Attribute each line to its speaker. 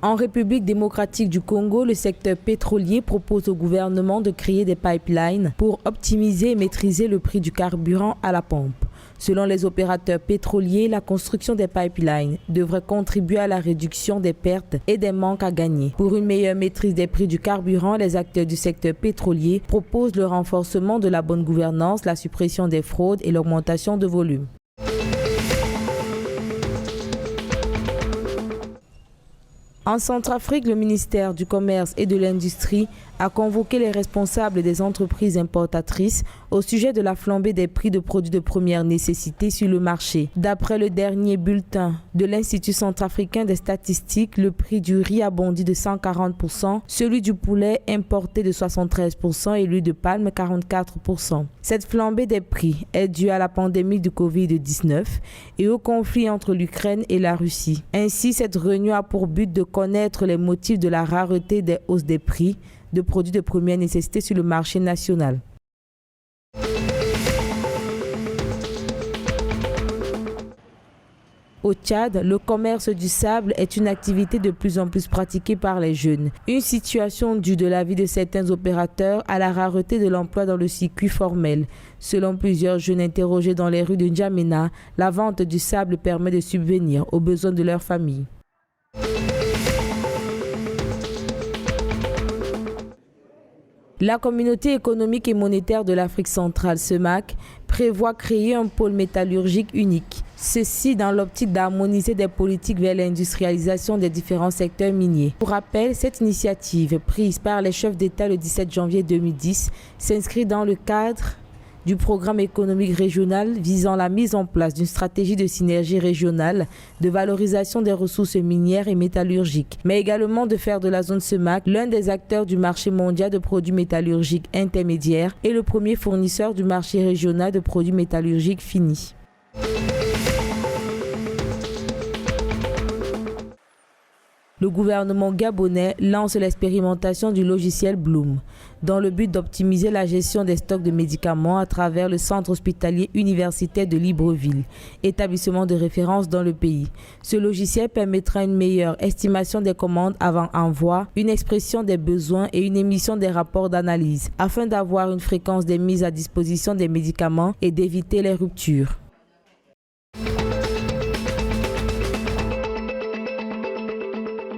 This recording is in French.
Speaker 1: En République démocratique du Congo, le secteur pétrolier propose au gouvernement de créer des pipelines pour optimiser et maîtriser le prix du carburant à la pompe. Selon les opérateurs pétroliers, la construction des pipelines devrait contribuer à la réduction des pertes et des manques à gagner. Pour une meilleure maîtrise des prix du carburant, les acteurs du secteur pétrolier proposent le renforcement de la bonne gouvernance, la suppression des fraudes et l'augmentation de volume. En Centrafrique, le ministère du Commerce et de l'Industrie a convoqué les responsables des entreprises importatrices au sujet de la flambée des prix de produits de première nécessité sur le marché. D'après le dernier bulletin de l'Institut centrafricain des statistiques, le prix du riz a bondi de 140%, celui du poulet importé de 73% et l'huile de palme 44%. Cette flambée des prix est due à la pandémie du Covid-19 et au conflit entre l'Ukraine et la Russie. Ainsi, cette réunion a pour but de connaître les motifs de la rareté des hausses des prix de produits de première nécessité sur le marché national. Au Tchad, le commerce du sable est une activité de plus en plus pratiquée par les jeunes. Une situation due de l'avis de certains opérateurs à la rareté de l'emploi dans le circuit formel. Selon plusieurs jeunes interrogés dans les rues de N'Djamena, la vente du sable permet de subvenir aux besoins de leur famille. La communauté économique et monétaire de l'Afrique centrale, CEMAC, prévoit créer un pôle métallurgique unique. Ceci dans l'optique d'harmoniser des politiques vers l'industrialisation des différents secteurs miniers. Pour rappel, cette initiative, prise par les chefs d'État le 17 janvier 2010, s'inscrit dans le cadre du programme économique régional visant la mise en place d'une stratégie de synergie régionale de valorisation des ressources minières et métallurgiques, mais également de faire de la zone CEMAC l'un des acteurs du marché mondial de produits métallurgiques intermédiaires et le premier fournisseur du marché régional de produits métallurgiques finis. Le gouvernement gabonais lance l'expérimentation du logiciel Bloom dans le but d'optimiser la gestion des stocks de médicaments à travers le centre hospitalier universitaire de Libreville, établissement de référence dans le pays. Ce logiciel permettra une meilleure estimation des commandes avant envoi, une expression des besoins et une émission des rapports d'analyse afin d'avoir une fréquence des mises à disposition des médicaments et d'éviter les ruptures.